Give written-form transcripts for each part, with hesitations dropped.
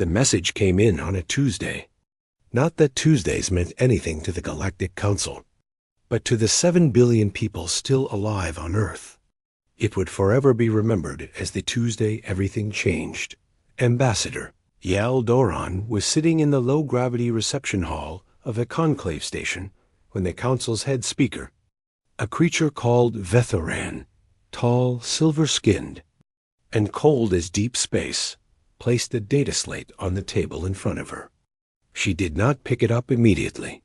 The message came in on a Tuesday. Not that Tuesdays meant anything to the Galactic Council, but to the 7 billion people still alive on Earth. It would forever be remembered as the Tuesday everything changed. Ambassador Yal Doran was sitting in the low-gravity reception hall of a conclave station when the Council's head speaker, a creature called Vethoran, tall, silver-skinned, and cold as deep space, placed a data slate on the table in front of her. She did not pick it up immediately.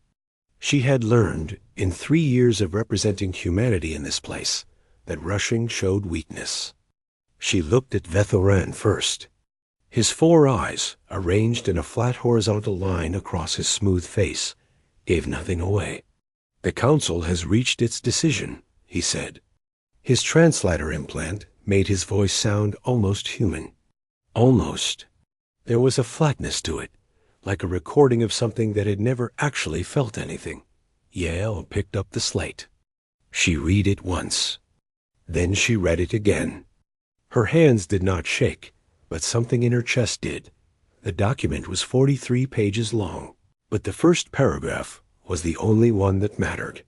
She had learned, in 3 years of representing humanity in this place, that rushing showed weakness. She looked at Vethoran first. His 4 eyes, arranged in a flat horizontal line across his smooth face, gave nothing away. "The Council has reached its decision," he said. His translator implant made his voice sound almost human. Almost. There was a flatness to it, like a recording of something that had never actually felt anything. Yale picked up the slate. She read it once. Then she read it again. Her hands did not shake, but something in her chest did. The document was 43 pages long, but the first paragraph was the only one that mattered.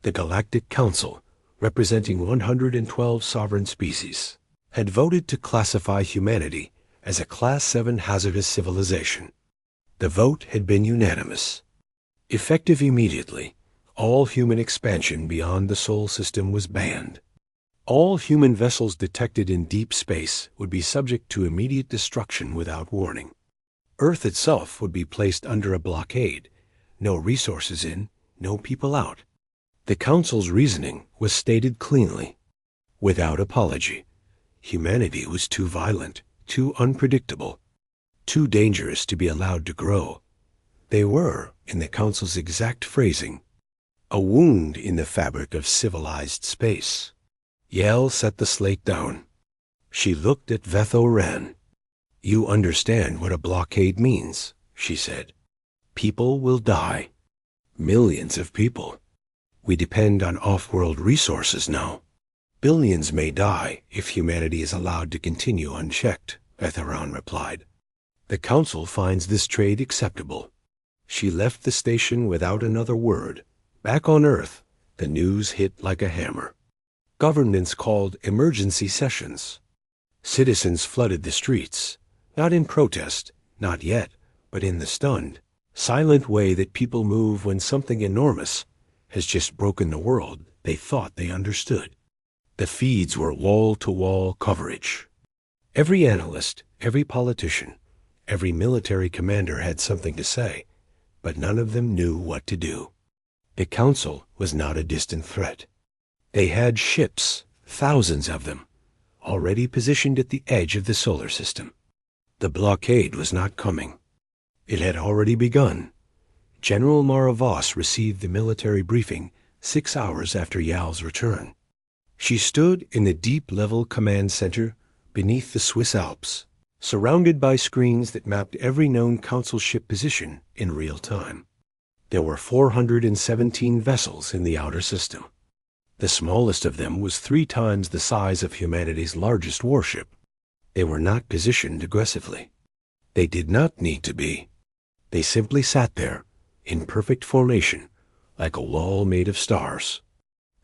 The Galactic Council, representing 112 sovereign species, had voted to classify humanity as a Class 7 hazardous civilization. The vote had been unanimous. Effective immediately, all human expansion beyond the Sol system was banned. All human vessels detected in deep space would be subject to immediate destruction without warning. Earth itself would be placed under a blockade, no resources in, no people out. The Council's reasoning was stated cleanly, without apology. Humanity was too violent, too unpredictable, too dangerous to be allowed to grow. They were, in the Council's exact phrasing, a wound in the fabric of civilized space. Yale set the slate down. She looked at Vethoran. "You understand what a blockade means," she said. "People will die. Millions of people. We depend on off-world resources now. Billions may die if humanity is allowed to continue unchecked," Vethoran replied. "The Council finds this trade acceptable." She left the station without another word. Back on Earth, the news hit like a hammer. Governments called emergency sessions. Citizens flooded the streets, not in protest, not yet, but in the stunned, silent way that people move when something enormous has just broken the world they thought they understood. The feeds were wall-to-wall coverage. Every analyst, every politician, every military commander had something to say, but none of them knew what to do. The Council was not a distant threat. They had ships, thousands of them, already positioned at the edge of the solar system. The blockade was not coming. It had already begun. General Maravos received the military briefing 6 hours after Yal's return. She stood in the deep-level command center beneath the Swiss Alps, surrounded by screens that mapped every known Council ship position in real time. There were 417 vessels in the outer system. The smallest of them was 3 times the size of humanity's largest warship. They were not positioned aggressively. They did not need to be. They simply sat there, in perfect formation, like a wall made of stars.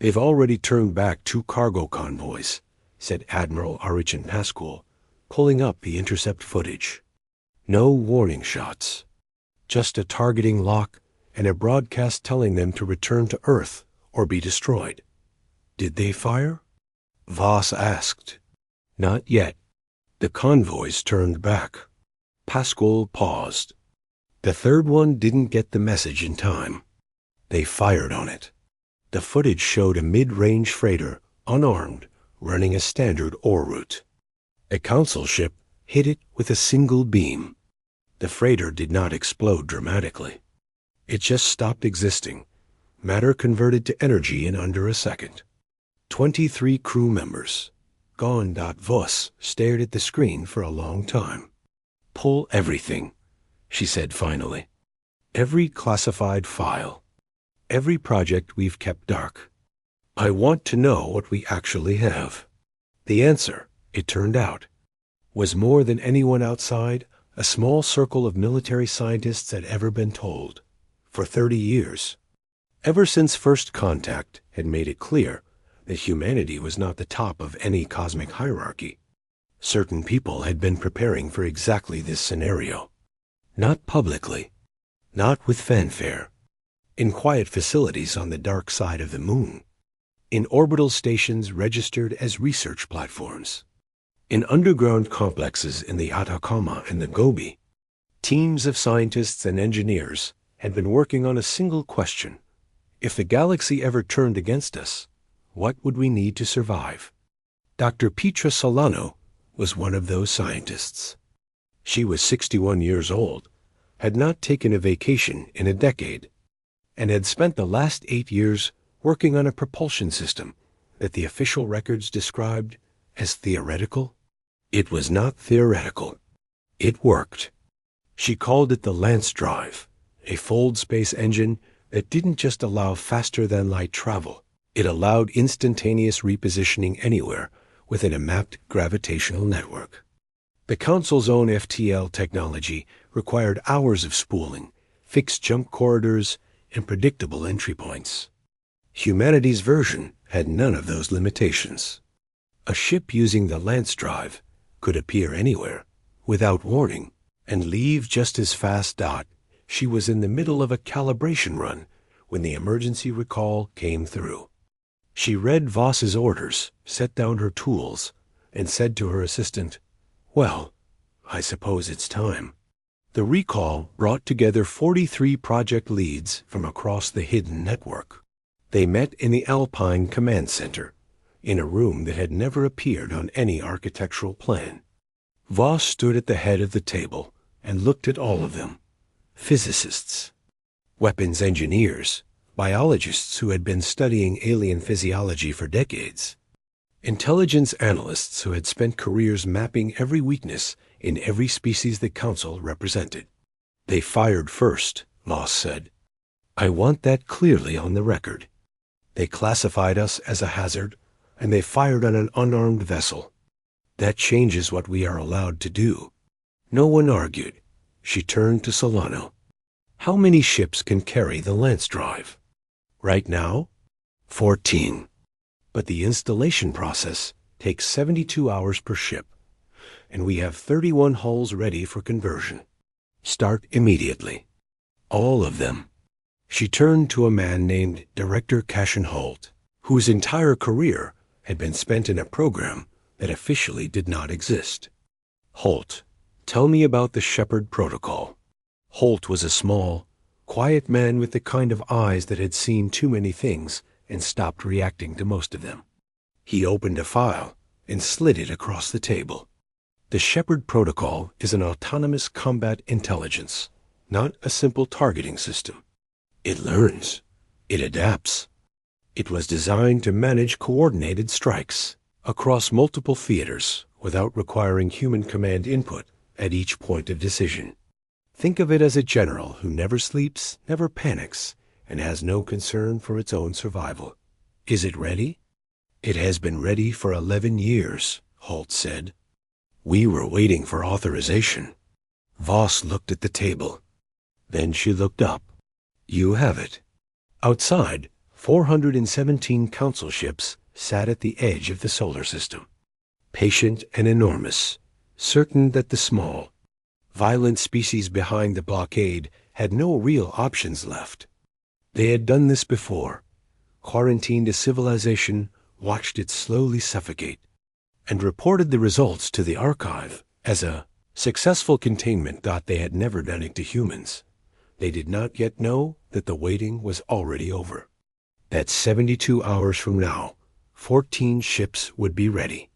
"They've already turned back 2 cargo convoys," said Admiral Arichin Pascual, pulling up the intercept footage. No warning shots. Just a targeting lock and a broadcast telling them to return to Earth or be destroyed. "Did they fire?" Voss asked. "Not yet." The convoys turned back. Pascual paused. The 3rd one didn't get the message in time. They fired on it. The footage showed a mid-range freighter, unarmed, running a standard ore route. A Council ship hit it with a single beam. The freighter did not explode dramatically. It just stopped existing. Matter converted to energy in under a second. 23 crew members. Gone. Voss stared at the screen for a long time. "Pull everything," she said finally. "Every classified file. Every project we've kept dark. I want to know what we actually have." The answer, it turned out, was more than anyone outside a small circle of military scientists had ever been told. For 30 years. Ever since first contact had made it clear that humanity was not the top of any cosmic hierarchy. Certain people had been preparing for exactly this scenario. Not publicly, not with fanfare, in quiet facilities on the dark side of the moon, in orbital stations registered as research platforms, in underground complexes in the Atacama and the Gobi, teams of scientists and engineers had been working on a single question. If the galaxy ever turned against us, what would we need to survive? Dr. Petra Solano was one of those scientists. She was 61 years old, had not taken a vacation in a decade, and had spent the last 8 years working on a propulsion system that the official records described as theoretical. It was not theoretical. It worked. She called it the Lance Drive, a fold space engine that didn't just allow faster-than-light travel. It allowed instantaneous repositioning anywhere within a mapped gravitational network. The Council's own FTL technology required hours of spooling, fixed jump corridors, and predictable entry points. Humanity's version had none of those limitations. A ship using the Lance Drive could appear anywhere, without warning, and leave just as fast. She was in the middle of a calibration run when the emergency recall came through. She read Voss's orders, set down her tools, and said to her assistant, "Well, I suppose it's time." The recall brought together 43 project leads from across the hidden network. They met in the Alpine Command Center, in a room that had never appeared on any architectural plan. Voss stood at the head of the table and looked at all of them. Physicists, weapons engineers, biologists who had been studying alien physiology for decades, intelligence analysts who had spent careers mapping every weakness in every species the Council represented. "They fired first," Voss said. "I want that clearly on the record. They classified us as a hazard, and they fired on an unarmed vessel. That changes what we are allowed to do." No one argued. She turned to Solano. "How many ships can carry the Lance Drive?" "Right now, 14. But the installation process takes 72 hours per ship, and we have 31 hulls ready for conversion. Start immediately. All of them." She turned to a man named Director Cashin Holt, whose entire career had been spent in a program that officially did not exist. "Holt, tell me about the Shepard Protocol." Holt was a small, quiet man with the kind of eyes that had seen too many things and stopped reacting to most of them. He opened a file and slid it across the table. "The Shepard Protocol is an autonomous combat intelligence, not a simple targeting system. It learns. It adapts. It was designed to manage coordinated strikes across multiple theaters without requiring human command input at each point of decision. Think of it as a general who never sleeps, never panics, and has no concern for its own survival. Is it ready?" "It has been ready for 11 years, Holt said. "We were waiting for authorization." Voss looked at the table. Then she looked up. "You have it." Outside, 417 council ships sat at the edge of the solar system, patient and enormous, certain that the small, violent species behind the blockade had no real options left. They had done this before, quarantined a civilization, watched it slowly suffocate, and reported the results to the archive as a successful containment. They had never done it to humans. They did not yet know that the waiting was already over. That 72 hours from now, 14 ships would be ready.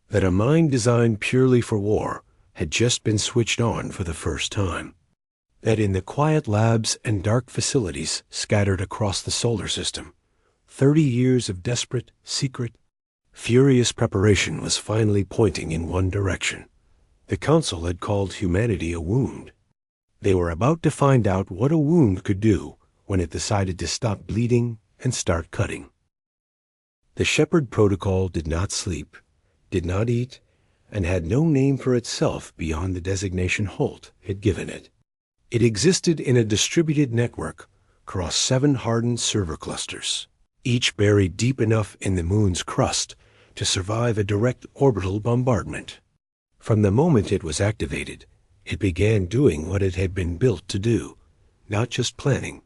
That a mind designed purely for war had just been switched on for the first time. That in the quiet labs and dark facilities scattered across the solar system, 30 years of desperate, secret, furious preparation was finally pointing in one direction. The Council had called humanity a wound. They were about to find out what a wound could do when it decided to stop bleeding and start cutting. The Shepard Protocol did not sleep, did not eat, and had no name for itself beyond the designation Holt had given it. It existed in a distributed network across 7 hardened server clusters, each buried deep enough in the moon's crust to survive a direct orbital bombardment. From the moment it was activated, it began doing what it had been built to do, not just planning,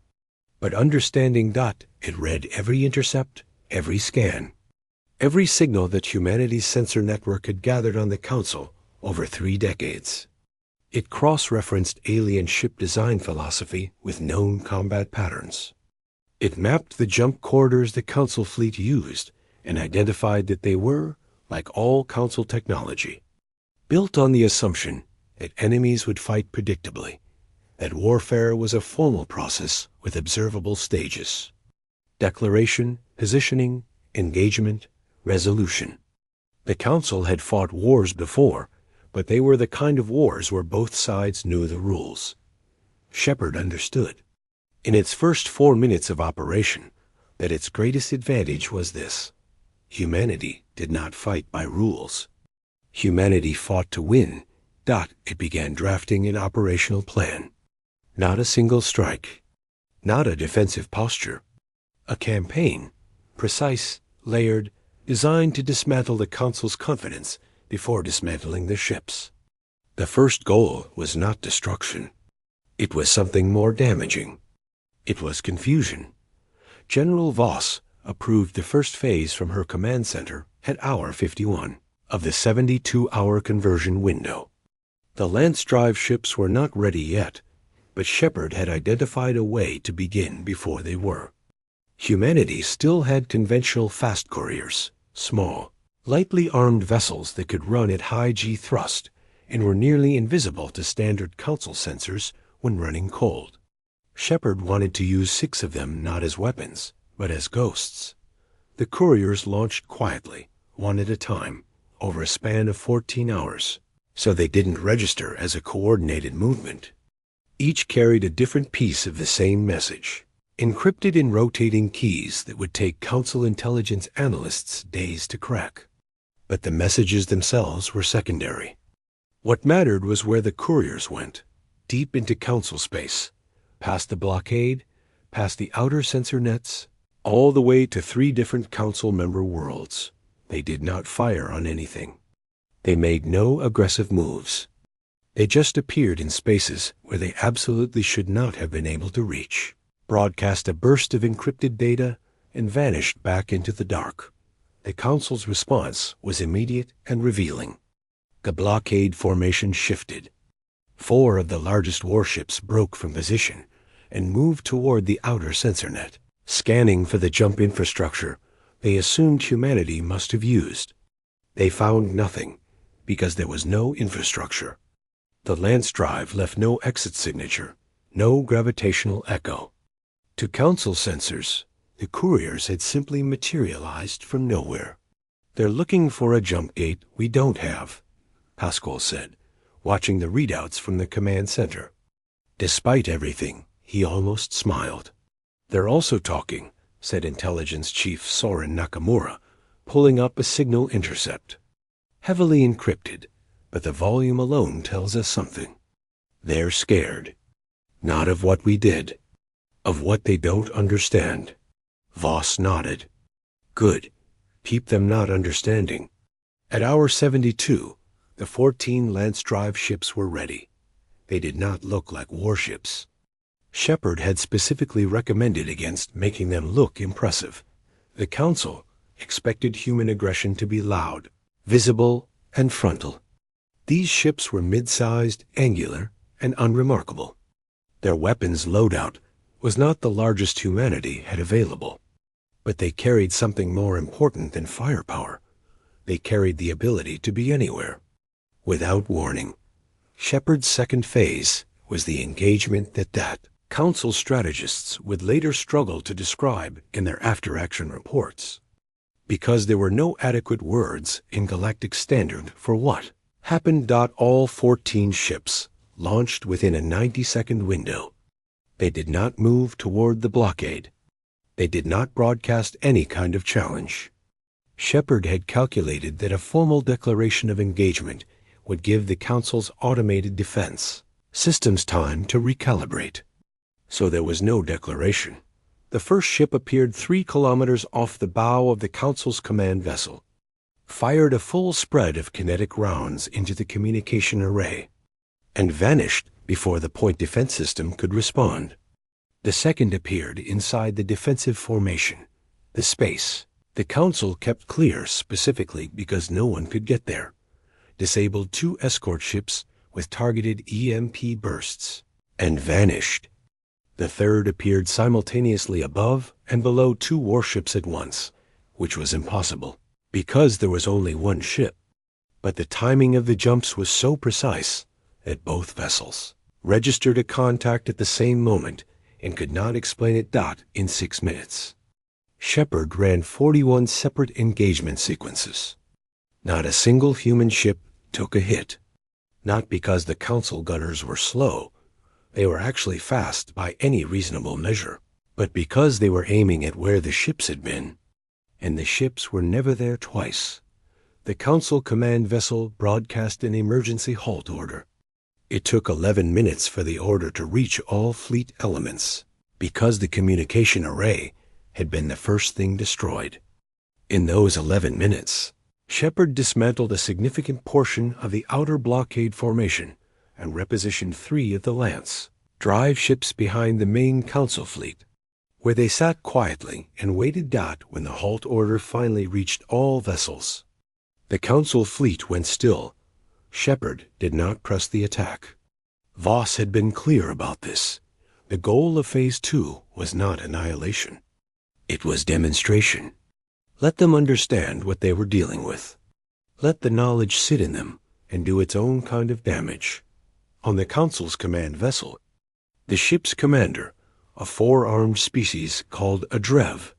but understanding. It read every intercept, every scan, every signal that humanity's sensor network had gathered on the Council over 3 decades. It cross-referenced alien ship design philosophy with known combat patterns. It mapped the jump corridors the Council fleet used and identified that they were, like all Council technology, built on the assumption that enemies would fight predictably, that warfare was a formal process with observable stages: declaration, positioning, engagement, resolution. The Council had fought wars before, but they were the kind of wars where both sides knew the rules. Shepard understood, in its first 4 minutes of operation, that its greatest advantage was this: humanity did not fight by rules. Humanity fought to win. It began drafting an operational plan. Not a single strike, not a defensive posture. A campaign, precise, layered, designed to dismantle the Council's confidence before dismantling the ships. The first goal was not destruction. It was something more damaging. It was confusion. General Voss approved the first phase from her command center at hour 51 of the 72-hour conversion window. The Lance Drive ships were not ready yet, but Shepard had identified a way to begin before they were. Humanity still had conventional fast couriers, small, lightly armed vessels that could run at high G thrust and were nearly invisible to standard Council sensors when running cold. Shepard wanted to use 6 of them not as weapons, but as ghosts. The couriers launched quietly, 1 at a time, over a span of 14 hours, so they didn't register as a coordinated movement. Each carried a different piece of the same message, encrypted in rotating keys that would take Council intelligence analysts days to crack. But the messages themselves were secondary. What mattered was where the couriers went, deep into Council space, past the blockade, past the outer sensor nets, all the way to 3 different Council member worlds. They did not fire on anything. They made no aggressive moves. They just appeared in spaces where they absolutely should not have been able to reach, broadcast a burst of encrypted data, and vanished back into the dark. The Council's response was immediate and revealing. The blockade formation shifted. 4 of the largest warships broke from position and moved toward the outer sensor net, scanning for the jump infrastructure they assumed humanity must have used. They found nothing, because there was no infrastructure. The Lance Drive left no exit signature, no gravitational echo. To Council sensors, the couriers had simply materialized from nowhere. "They're looking for a jump gate we don't have," Pascal said, watching the readouts from the command center. Despite everything, he almost smiled. "They're also talking," said Intelligence Chief Soren Nakamura, pulling up a signal intercept. "Heavily encrypted, but the volume alone tells us something. They're scared. Not of what we did. Of what they don't understand." Voss nodded. "Good. Keep them not understanding." At hour 72, the 14 Lance Drive ships were ready. They did not look like warships. Shepard had specifically recommended against making them look impressive. The Council expected human aggression to be loud, visible, and frontal. These ships were mid-sized, angular, and unremarkable. Their weapons loadout was not the largest humanity had available, but they carried something more important than firepower. They carried the ability to be anywhere. Without warning, Shepard's second phase was the engagement that Council strategists would later struggle to describe in their after-action reports, because there were no adequate words in Galactic Standard for what happened. All 14 ships launched within a 90-second window. They did not move toward the blockade. They did not broadcast any kind of challenge. Shepard had calculated that a formal declaration of engagement would give the Council's automated defense systems time to recalibrate. So there was no declaration. The first ship appeared 3 kilometers off the bow of the Council's command vessel, fired a full spread of kinetic rounds into the communication array, and vanished before the point defense system could respond. The second appeared inside the defensive formation, the space. The Council kept clear specifically because no one could get there, disabled 2 escort ships with targeted EMP bursts, and vanished. The third appeared simultaneously above and below 2 warships at once, which was impossible, because there was only 1 ship. But the timing of the jumps was so precise that both vessels registered a contact at the same moment and could not explain it in 6 minutes. Shepard ran 41 separate engagement sequences. Not a single human ship took a hit. Not because the Council gunners were slow, they were actually fast by any reasonable measure, but because they were aiming at where the ships had been, and the ships were never there twice. The Council command vessel broadcast an emergency halt order. It took 11 minutes for the order to reach all fleet elements, because the communication array had been the first thing destroyed. In those 11 minutes, Shepard dismantled a significant portion of the outer blockade formation and repositioned 3 of the Lance drive ships behind the main Council fleet, where they sat quietly and waited when the halt order finally reached all vessels. The Council fleet went still. Shepard did not press the attack. Voss had been clear about this. The goal of Phase 2 was not annihilation. It was demonstration. Let them understand what they were dealing with. Let the knowledge sit in them and do its own kind of damage. On the Council's command vessel, the ship's commander, a 4-armed species called a Drev,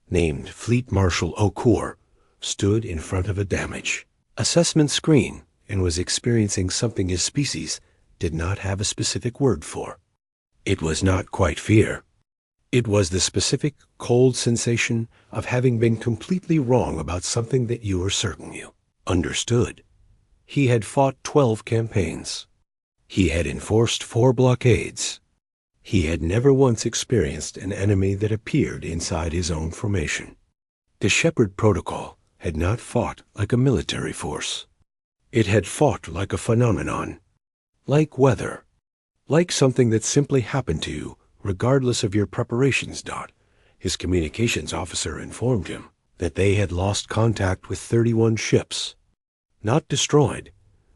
named Fleet Marshal O'Cour, stood in front of a damage assessment screen and was experiencing something his species did not have a specific word for. It was not quite fear. It was the specific, cold sensation of having been completely wrong about something that you were certain you understood. He had fought 12 campaigns. He had enforced 4 blockades. He had never once experienced an enemy that appeared inside his own formation. The Shepard Protocol had not fought like a military force. It had fought like a phenomenon, like weather, like something that simply happened to you regardless of your preparations. His communications officer informed him that they had lost contact with 31 ships. Not destroyed.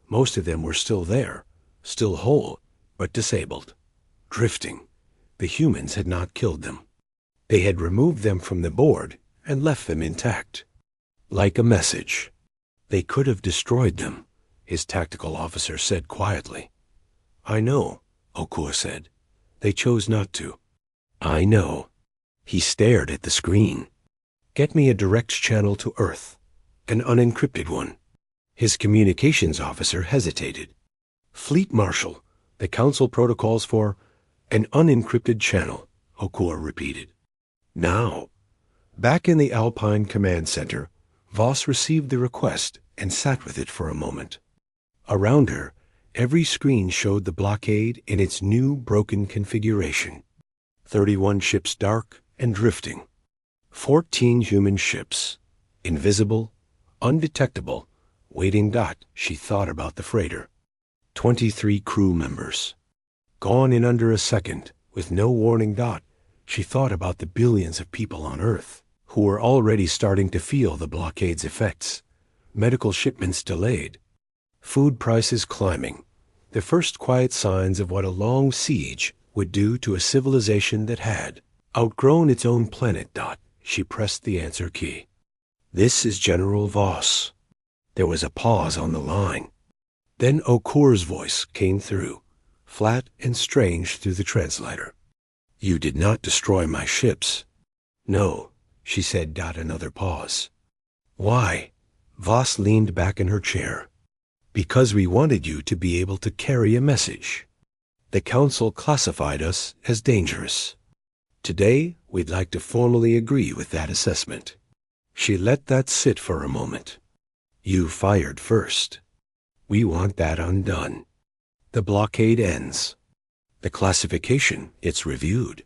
Most of them were still there, still whole, but disabled, drifting. The humans had not killed them. They had removed them from the board and left them intact. Like a message. They could have destroyed them, his tactical officer said quietly. I know, O'Cour said. They chose not to. I know. He stared at the screen. Get me a direct channel to Earth, an unencrypted one. His communications officer hesitated. Fleet Marshal, the Council protocols for an unencrypted channel, O'Cour repeated. Now. Back in the Alpine Command Center, Voss received the request and sat with it for a moment. Around her, every screen showed the blockade in its new broken configuration. 31 ships dark and drifting. 14 human ships, invisible, undetectable, waiting. She thought about the freighter. 23 crew members. Gone in under a second, with no warning. She thought about the billions of people on Earth who were already starting to feel the blockade's effects. Medical shipments delayed. Food prices climbing. The first quiet signs of what a long siege would do to a civilization that had outgrown its own planet. She pressed the answer key. This is General Voss. There was a pause on the line. Then O'Cour's voice came through, flat and strange through the translator. You did not destroy my ships. No, she said. Another pause. Why? Voss leaned back in her chair. Because we wanted you to be able to carry a message. The Council classified us as dangerous. Today, we'd like to formally agree with that assessment. She let that sit for a moment. You fired first. We want that undone. The blockade ends. The classification, it's reviewed.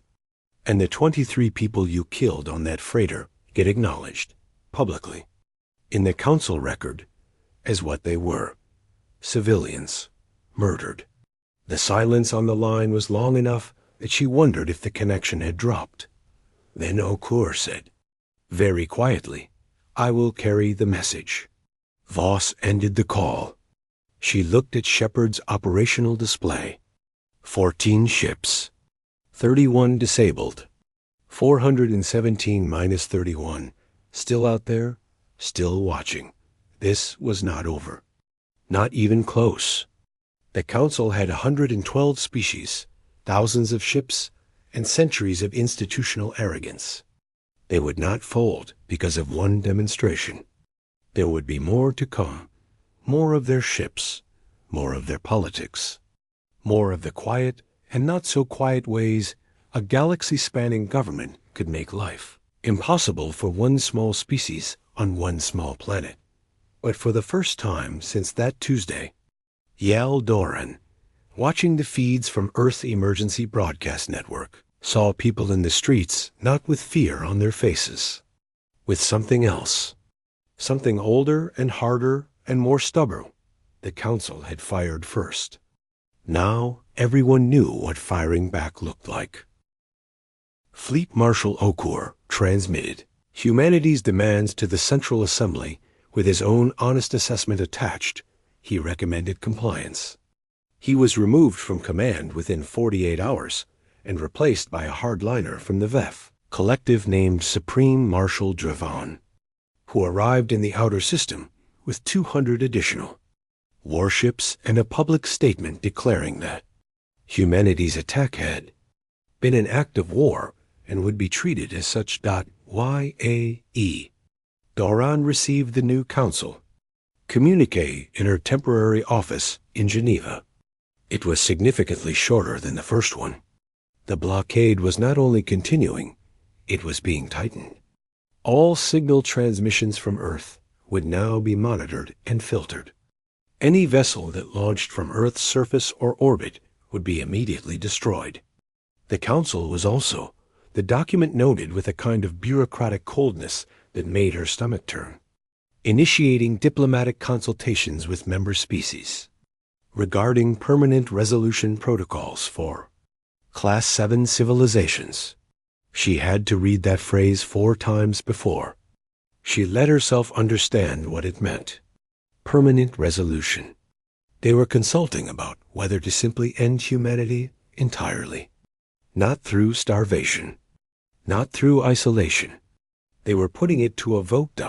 And the 23 people you killed on that freighter get acknowledged, publicly, in the council record, as what they were. Civilians, murdered. The silence on the line was long enough that she wondered if the connection had dropped. Then Okur said, very quietly, I will carry the message. Voss ended the call. She looked at Shepard's operational display. 14 ships. 31 disabled. 417 minus 31. Still out there, still watching. This was not over. Not even close. The Council had 112 species, thousands of ships, and centuries of institutional arrogance. They would not fold because of one demonstration. There would be more to come, more of their ships, more of their politics, more of the quiet and not so quiet ways a galaxy-spanning government could make life impossible for one small species on one small planet. But for the first time since that Tuesday, Yal Doran, watching the feeds from Earth Emergency Broadcast Network, saw people in the streets not with fear on their faces, with something else. Something older and harder and more stubborn. The Council had fired first. Now everyone knew what firing back looked like. Fleet Marshal Okur transmitted humanity's demands to the Central Assembly with his own honest assessment attached. He recommended compliance. He was removed from command within 48 hours and replaced by a hardliner from the VEF, collective named Supreme Marshal Dravan, who arrived in the outer system with 200 additional warships and a public statement declaring that humanity's attack had been an act of war and would be treated as such. YAE. Doran received the new council communique in her temporary office in Geneva. It was significantly shorter than the first one. The blockade was not only continuing, it was being tightened. All signal transmissions from Earth would now be monitored and filtered. Any vessel that launched from Earth's surface or orbit would be immediately destroyed. The Council was also, the document noted with a kind of bureaucratic coldness that made her stomach turn, initiating diplomatic consultations with member species regarding permanent resolution protocols for Class 7 civilizations. She had to read that phrase 4 times before she let herself understand what it meant. Permanent resolution. They were consulting about whether to simply end humanity entirely. Not through starvation. Not through isolation. They were putting it to a vote.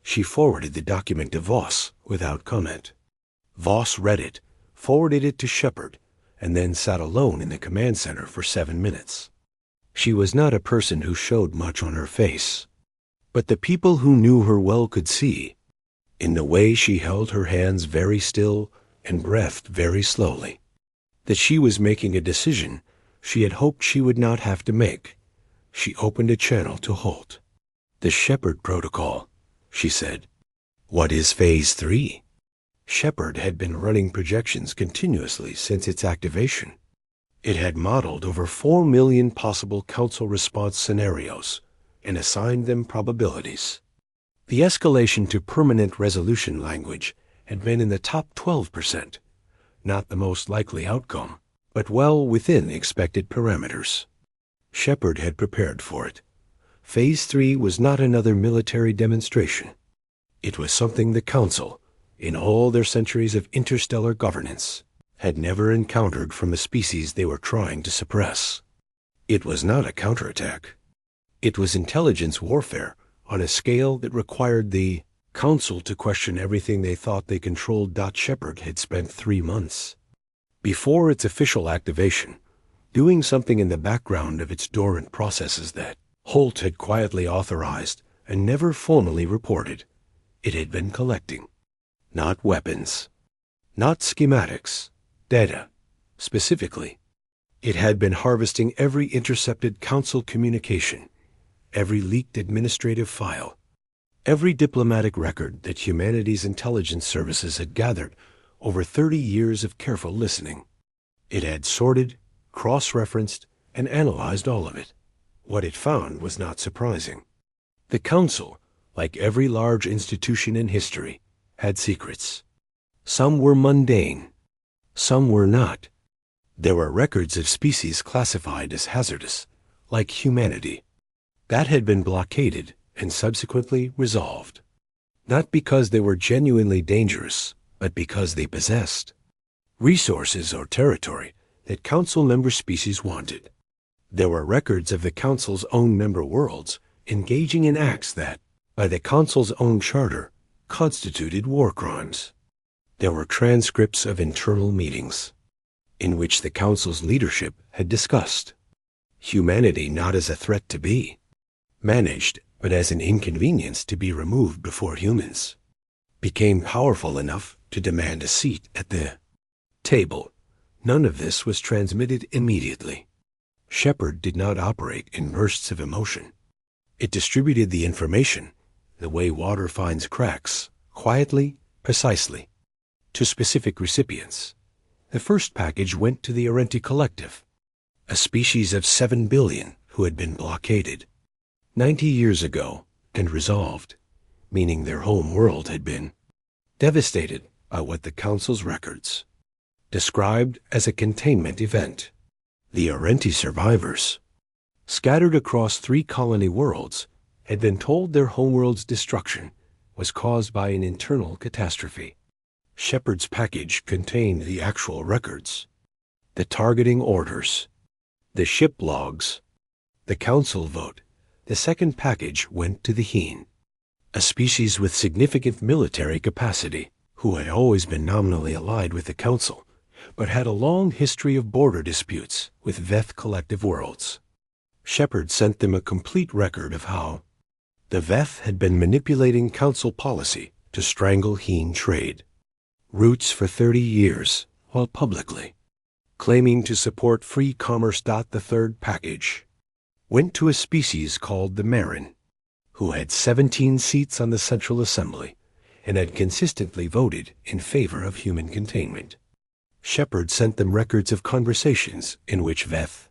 She forwarded the document to Voss without comment. Voss read it, forwarded it to Shepard, and then sat alone in the command center for 7 minutes. She was not a person who showed much on her face, but the people who knew her well could see, in the way she held her hands very still and breathed very slowly, that she was making a decision she had hoped she would not have to make. She opened a channel to Holt. The Shepard Protocol, she said. What is Phase 3? Shepard had been running projections continuously since its activation. It had modeled over 4 million possible Council response scenarios and assigned them probabilities. The escalation to permanent resolution language had been in the top 12%, not the most likely outcome, but well within expected parameters. Shepard had prepared for it. Phase 3 was not another military demonstration. It was something the Council, in all their centuries of interstellar governance, had never encountered from the species they were trying to suppress. It was not a counterattack. It was intelligence warfare on a scale that required the Council to question everything they thought they controlled. Shepard had spent 3 months before its official activation, doing something in the background of its dormant processes that Holt had quietly authorized and never formally reported. It had been collecting. Not weapons. Not schematics. Data. Specifically, it had been harvesting every intercepted Council communication, every leaked administrative file, Every diplomatic record that humanity's intelligence services had gathered over 30 years of careful listening. It had sorted, cross-referenced, and analyzed all of it. What it found was not surprising. The Council, like every large institution in history, had secrets. Some were mundane. Some were not. There were records of species classified as hazardous, like humanity. That had been blockaded and subsequently resolved. Not because they were genuinely dangerous, but because they possessed resources or territory that Council member species wanted. There were records of the Council's own member worlds engaging in acts that, by the Council's own charter, constituted war crimes. There were transcripts of internal meetings, in which the Council's leadership had discussed humanity not as a threat to be managed, but as an inconvenience to be removed before humans became powerful enough to demand a seat at the table. None of this was transmitted immediately. Shepard did not operate in bursts of emotion. It distributed the information, the way water finds cracks, quietly, precisely, to specific recipients. The first package went to the Arenti Collective, a species of 7 billion who had been blockaded 90 years ago and resolved, meaning their home world had been devastated by what the Council's records described as a containment event. The Arenti survivors, scattered across 3 colony worlds, had been told their homeworld's destruction was caused by an internal catastrophe. Shepard's package contained the actual records, the targeting orders, the ship logs, the Council vote. The second package went to the Heen, a species with significant military capacity, who had always been nominally allied with the Council, but had a long history of border disputes with Veth collective worlds. Shepard sent them a complete record of how the Veth had been manipulating Council policy to strangle Heen trade routes for 30 years, while publicly claiming to support free commerce. The third package went to a species called the Marin, who had 17 seats on the Central Assembly and had consistently voted in favor of human containment. Shepard sent them records of conversations in which Veth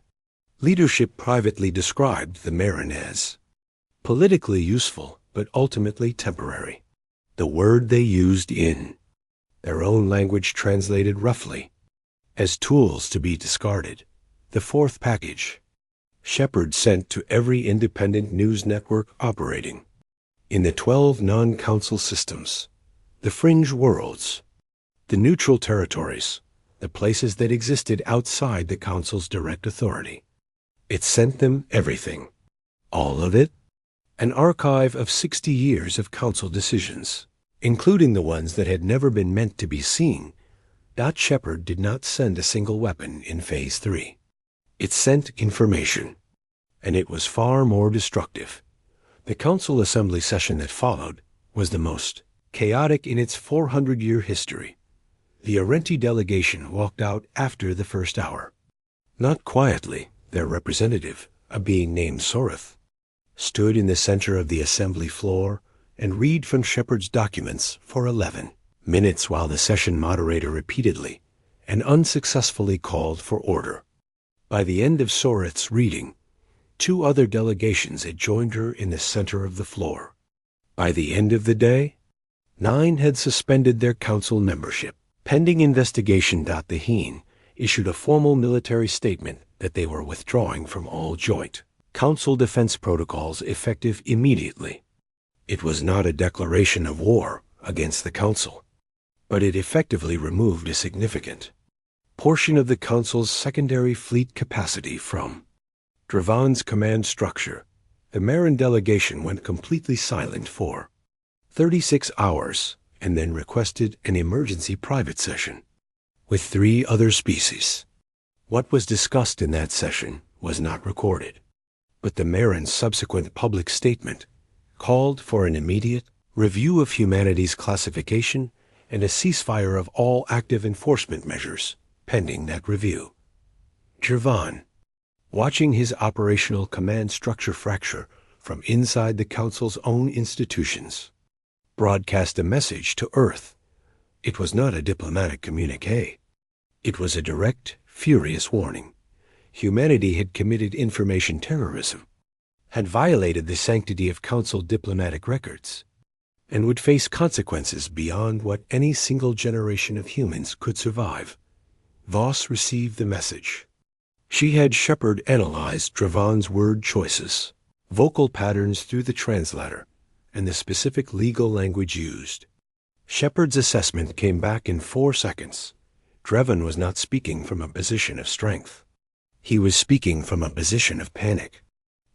leadership privately described the Marin as politically useful but ultimately temporary, the word they used in their own language translated roughly as tools to be discarded. The fourth package Shepard sent to every independent news network operating in the 12 non-Council systems, the fringe worlds, the neutral territories, the places that existed outside the Council's direct authority. It sent them everything. All of it? An archive of 60 years of Council decisions, including the ones that had never been meant to be seen. Shepard did not send a single weapon in Phase 3. It sent information, and it was far more destructive. The Council Assembly session that followed was the most chaotic in its 400-year history. The Arenti delegation walked out after the first hour. Not quietly, their representative, a being named Soreth, stood in the center of the assembly floor and read from Shepard's documents for 11 minutes while the session moderator repeatedly and unsuccessfully called for order. By the end of Soreth's reading, 2 other delegations had joined her in the center of the floor. By the end of the day, 9 had suspended their Council membership. Pending investigation. The Heen issued a formal military statement that they were withdrawing from all joint Council defense protocols effective immediately. It was not a declaration of war against the Council, but it effectively removed a significant portion of the Council's secondary fleet capacity from Dravan's command structure. The Marin delegation went completely silent for 36 hours and then requested an emergency private session with 3 other species. What was discussed in that session was not recorded, but the Marin's subsequent public statement called for an immediate review of humanity's classification and a ceasefire of all active enforcement measures pending that review. Dravan, watching his operational command structure fracture from inside the Council's own institutions, broadcast a message to Earth. It was not a diplomatic communique. It was a direct, furious warning. Humanity had committed information terrorism, had violated the sanctity of Council diplomatic records, and would face consequences beyond what any single generation of humans could survive. Voss received the message. She had Shepard analyze Dravon's word choices, vocal patterns through the translator, and the specific legal language used. Shepard's assessment came back in 4 seconds. Dravon was not speaking from a position of strength. He was speaking from a position of panic.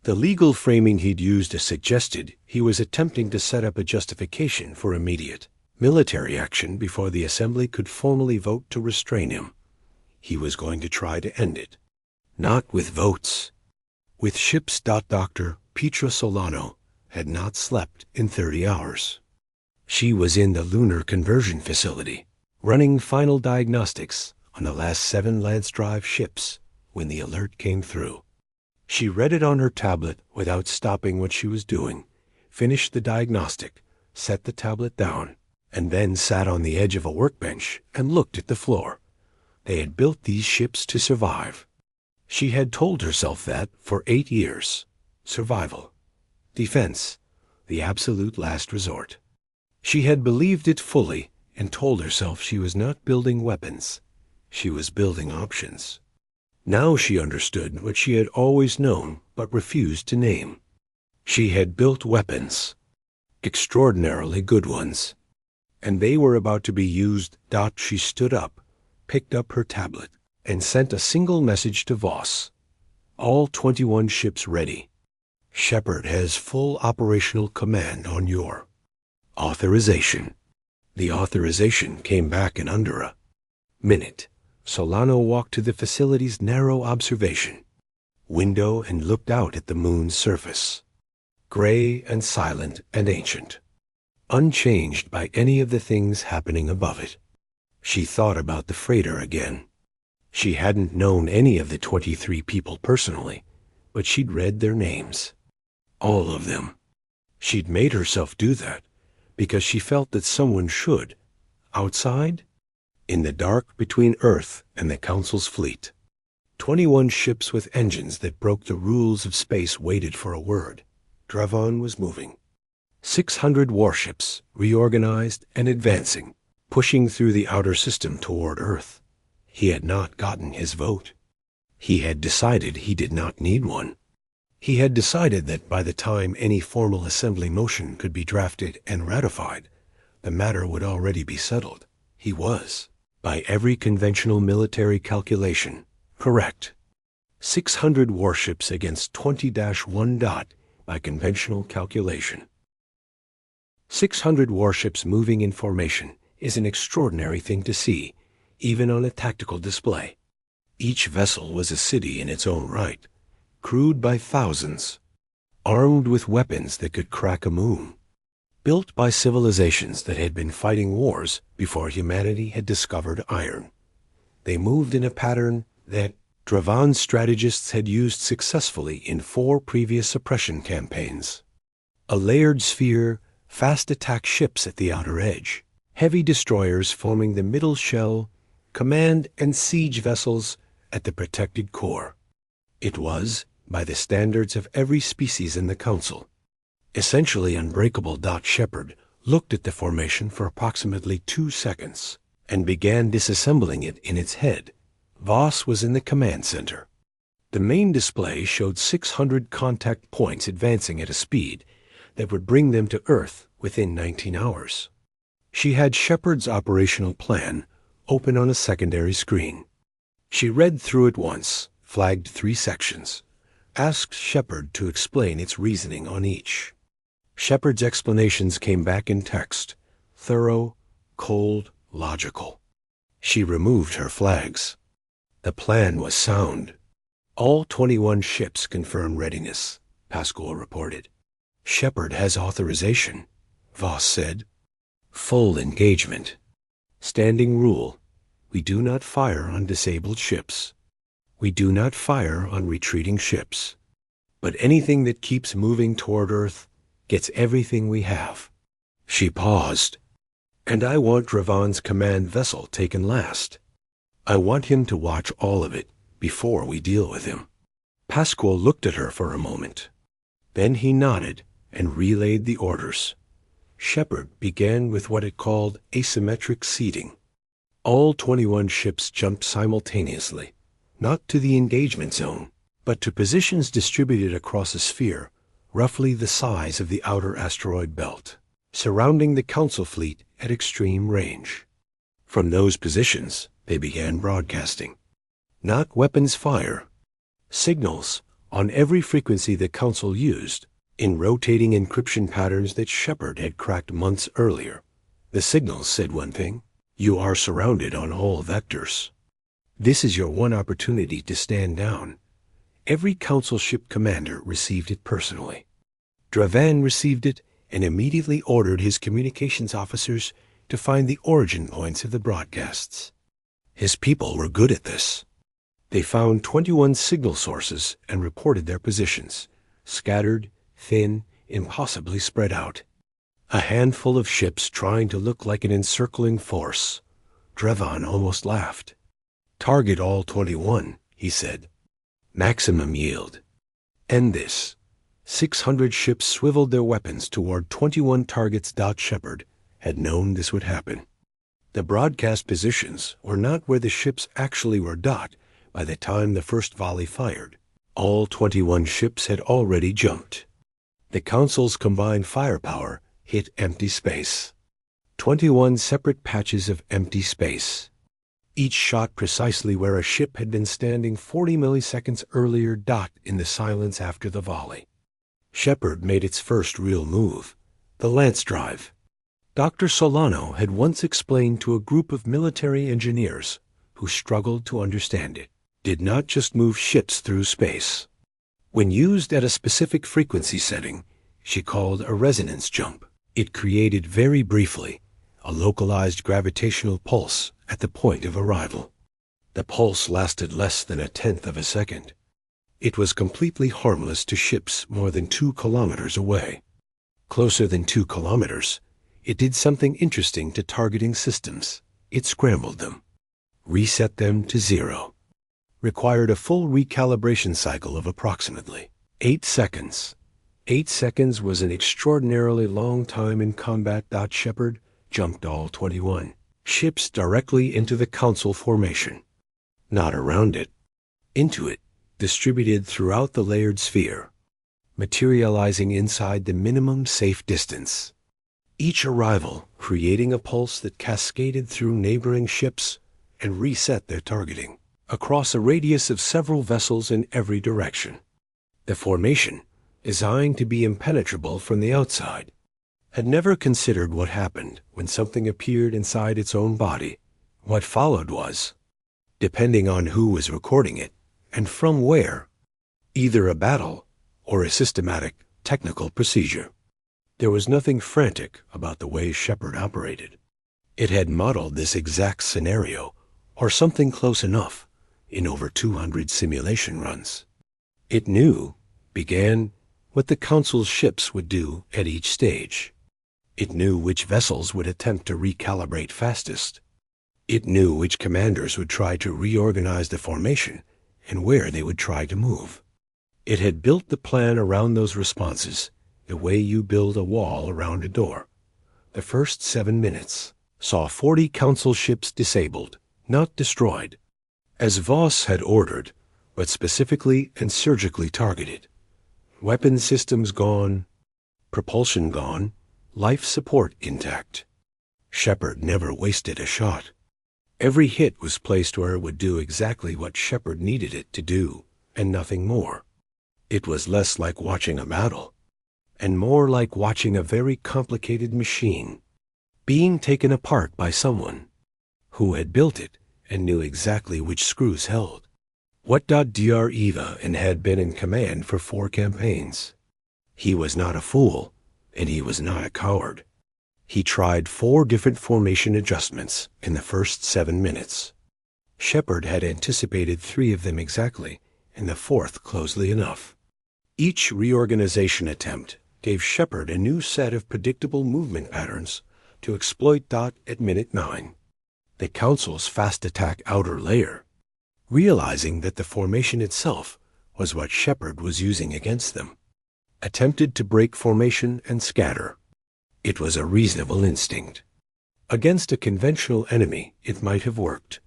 The legal framing he'd used suggested he was attempting to set up a justification for immediate military action before the Assembly could formally vote to restrain him. He was going to try to end it. Not with votes. With ships. Dr. Petra Solano had not slept in 30 hours. She was in the lunar conversion facility, running final diagnostics on the last 7 Lance Drive ships when the alert came through. She read it on her tablet without stopping what she was doing, finished the diagnostic, set the tablet down, and then sat on the edge of a workbench and looked at the floor. They had built these ships to survive. She had told herself that for 8 years. Survival. Defense. The absolute last resort. She had believed it fully and told herself she was not building weapons. She was building options. Now she understood what she had always known but refused to name. She had built weapons. Extraordinarily good ones. And they were about to be used. She stood up, picked up her tablet, and sent a single message to Voss. All 21 ships ready. Shepard has full operational command on your authorization. The authorization came back in under a minute. Solano walked to the facility's narrow observation window and looked out at the moon's surface. Gray and silent and ancient. Unchanged by any of the things happening above it. She thought about the freighter again. She hadn't known any of the 23 people personally, but she'd read their names. All of them. She'd made herself do that because she felt that someone should. Outside? In the dark between Earth and the Council's fleet. 21 ships with engines that broke the rules of space waited for a word. Dravon was moving. 600 warships, reorganized and advancing, pushing through the outer system toward Earth. He had not gotten his vote. He had decided he did not need one. He had decided that by the time any formal assembly motion could be drafted and ratified, the matter would already be settled. He was, by every conventional military calculation, correct. 600 warships against 20-1 by conventional calculation. 600 warships moving in formation is an extraordinary thing to see, even on a tactical display. Each vessel was a city in its own right, crewed by thousands, armed with weapons that could crack a moon, built by civilizations that had been fighting wars before humanity had discovered iron. They moved in a pattern that Dravon's strategists had used successfully in 4 previous suppression campaigns. A layered sphere, fast attack ships at the outer edge, heavy destroyers forming the middle shell, command and siege vessels at the protected core. It was, by the standards of every species in the Council, essentially unbreakable. Shepard looked at the formation for approximately 2 seconds and began disassembling it in its head. Voss was in the command center. The main display showed 600 contact points advancing at a speed that would bring them to Earth within 19 hours. She had Shepard's operational plan open on a secondary screen. She read through it once, flagged 3 sections, asked Shepard to explain its reasoning on each. Shepard's explanations came back in text, thorough, cold, logical. She removed her flags. The plan was sound. All 21 ships confirmed readiness, Pascal reported. Shepard has authorization, Voss said. Full engagement. Standing rule. We do not fire on disabled ships. We do not fire on retreating ships. But anything that keeps moving toward Earth gets everything we have. She paused. And I want Dravan's command vessel taken last. I want him to watch all of it before we deal with him. Pascual looked at her for a moment. Then he nodded and relayed the orders. Shepard began with what it called asymmetric seeding. All 21 ships jumped simultaneously, not to the engagement zone, but to positions distributed across a sphere roughly the size of the outer asteroid belt, surrounding the Council fleet at extreme range. From those positions, they began broadcasting. Not weapons fire. Signals on every frequency the Council used, in rotating encryption patterns that Shepard had cracked months earlier. The signals said one thing: you are surrounded on all vectors. This is your one opportunity to stand down. Every Council ship commander received it personally. Dravan received it and immediately ordered his communications officers to find the origin points of the broadcasts. His people were good at this. They found 21 signal sources and reported their positions, scattered, thin, impossibly spread out. A handful of ships trying to look like an encircling force. Dravan almost laughed. Target all 21, he said. Maximum yield. End this. 600 ships swiveled their weapons toward 21 targets. Shepard had known this would happen. The broadcast positions were not where the ships actually were. By the time the first volley fired, all 21 ships had already jumped. The Council's combined firepower hit empty space. 21 separate patches of empty space. Each shot precisely where a ship had been standing 40 milliseconds earlier. In the silence after the volley, Shepard made its first real move, the lance drive. Dr. Solano had once explained to a group of military engineers who struggled to understand it. Did not just move ships through space. When used at a specific frequency setting, she called a resonance jump. It created very briefly a localized gravitational pulse at the point of arrival. The pulse lasted less than 1/10 of a second. It was completely harmless to ships more than 2 kilometers away. Closer than 2 kilometers, it did something interesting to targeting systems. It scrambled them, reset them to 0. Required a full recalibration cycle of approximately 8 seconds. 8 seconds was an extraordinarily long time in combat. Shepard jumped all 21 ships directly into the Council formation. Not around it. Into it, distributed throughout the layered sphere, materializing inside the minimum safe distance. Each arrival creating a pulse that cascaded through neighboring ships and reset their targeting across a radius of several vessels in every direction. The formation, designed to be impenetrable from the outside, had never considered what happened when something appeared inside its own body. What followed was, depending on who was recording it and from where, either a battle or a systematic technical procedure. There was nothing frantic about the way Shepard operated. It had modeled this exact scenario, or something close enough, in over 200 simulation runs. It began what the Council's ships would do at each stage. It knew which vessels would attempt to recalibrate fastest. It knew which commanders would try to reorganize the formation and where they would try to move. It had built the plan around those responses the way you build a wall around a door. The first 7 minutes saw 40 Council ships disabled, not destroyed, as Voss had ordered, but specifically and surgically targeted. Weapon systems gone, propulsion gone, life support intact. Shepard never wasted a shot. Every hit was placed where it would do exactly what Shepard needed it to do, and nothing more. It was less like watching a battle, and more like watching a very complicated machine being taken apart by someone who had built it and knew exactly which screws held. What? Dr. Eva and had been in command for 4 campaigns. He was not a fool, and he was not a coward. He tried 4 different formation adjustments in the first 7 minutes. Shepard had anticipated 3 of them exactly, and the 4th closely enough. Each reorganization attempt gave Shepard a new set of predictable movement patterns to exploit. At minute 9, the Council's fast attack outer layer, realizing that the formation itself was what Shepard was using against them, attempted to break formation and scatter. It was a reasonable instinct. Against a conventional enemy, it might have worked.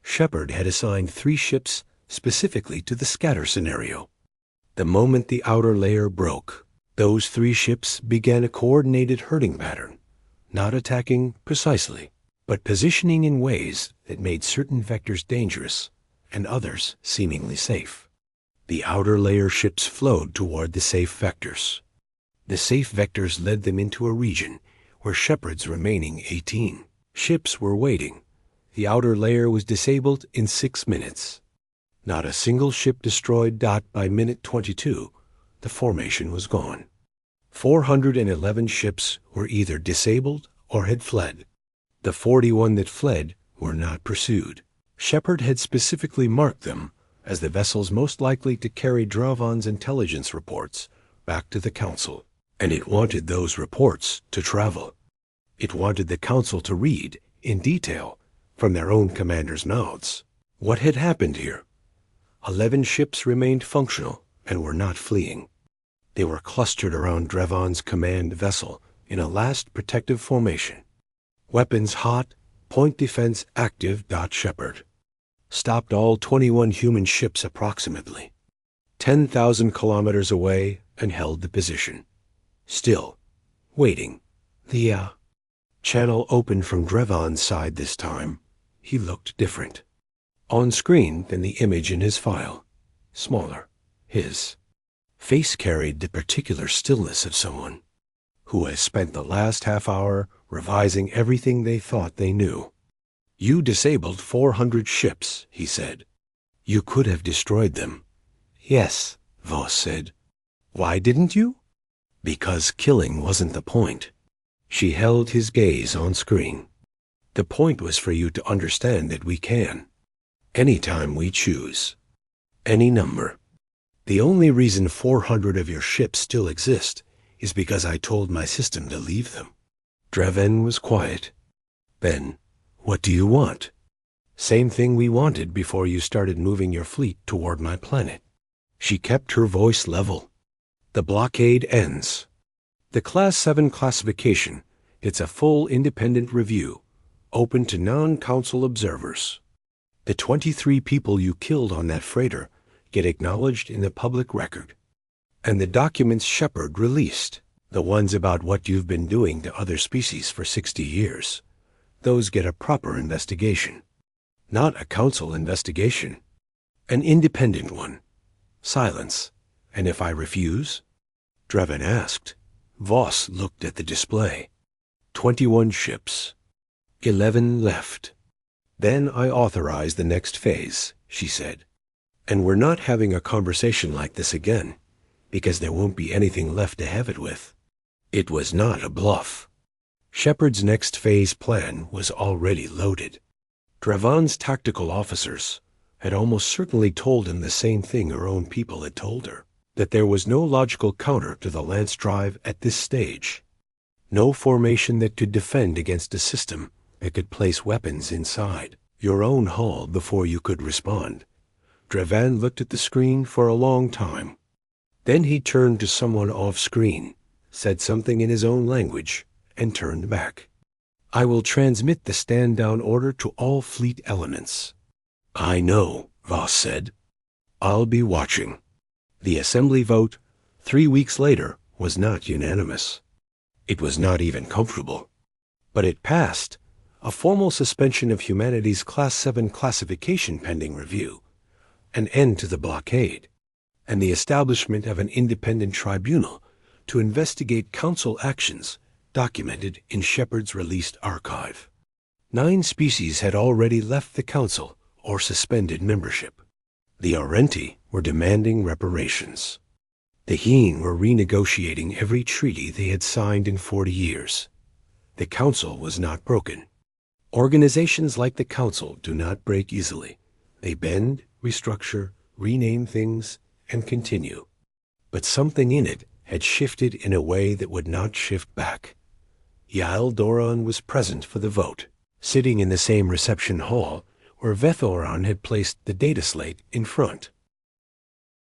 Shepard had assigned 3 ships specifically to the scatter scenario. The moment the outer layer broke, those 3 ships began a coordinated herding pattern, not attacking precisely, but positioning in ways that made certain vectors dangerous and others seemingly safe. The outer layer ships flowed toward the safe vectors. The safe vectors led them into a region where Shepard's remaining 18 ships were waiting. The outer layer was disabled in 6 minutes. Not a single ship destroyed. By minute 22, the formation was gone. 411 ships were either disabled or had fled. The 41 that fled were not pursued. Shepard had specifically marked them as the vessels most likely to carry Dravan's intelligence reports back to the Council, and it wanted those reports to travel. It wanted the Council to read, in detail, from their own commanders' mouths, what had happened here. 11 ships remained functional and were not fleeing. They were clustered around Dravan's command vessel in a last protective formation. Weapons hot, point defense active. Shepard stopped all 21 human ships approximately 10,000 kilometers away and held the position. Still, waiting. The channel opened from Dravan's side this time. He looked different on screen than the image in his file. Smaller. His face carried the particular stillness of someone who has spent the last half hour revising everything they thought they knew. You disabled 400 ships, he said. You could have destroyed them. Yes, Voss said. Why didn't you? Because killing wasn't the point. She held his gaze on screen. The point was for you to understand that we can. Anytime we choose. Any number. The only reason 400 of your ships still exist is because I told my system to leave them. Draven was quiet. Then, what do you want? Same thing we wanted before you started moving your fleet toward my planet. She kept her voice level. The blockade ends. The Class 7 classification gets a full independent review, open to non-council observers. The 23 people you killed on that freighter get acknowledged in the public record. And the documents Shepard released, the ones about what you've been doing to other species for 60 years, those get a proper investigation. Not a council investigation. An independent one. Silence. And if I refuse? Draven asked. Voss looked at the display. 21 ships. 11 left. Then I authorize the next phase, she said. And we're not having a conversation like this again, because there won't be anything left to have it with. It was not a bluff. Shepard's next phase plan was already loaded. Dravan's tactical officers had almost certainly told him the same thing her own people had told her, that there was no logical counter to the Lance Drive at this stage. No formation that could defend against a system that could place weapons inside your own hull before you could respond. Dravan looked at the screen for a long time. Then he turned to someone off-screen, said something in his own language, and turned back. I will transmit the stand-down order to all fleet elements. I know, Voss said. I'll be watching. The assembly vote, 3 weeks later, was not unanimous. It was not even comfortable. But it passed, a formal suspension of humanity's Class 7 classification pending review, an end to the blockade, and the establishment of an independent tribunal to investigate council actions documented in Shepard's released archive. 9 species had already left the council or suspended membership. The Aurenti were demanding reparations. The Heen were renegotiating every treaty they had signed in 40 years. The council was not broken. Organizations like the council do not break easily. They bend, restructure, rename things, and continue. but something in it had shifted in a way that would not shift back. Yael Doron was present for the vote, sitting in the same reception hall where Vethoron had placed the data slate in front.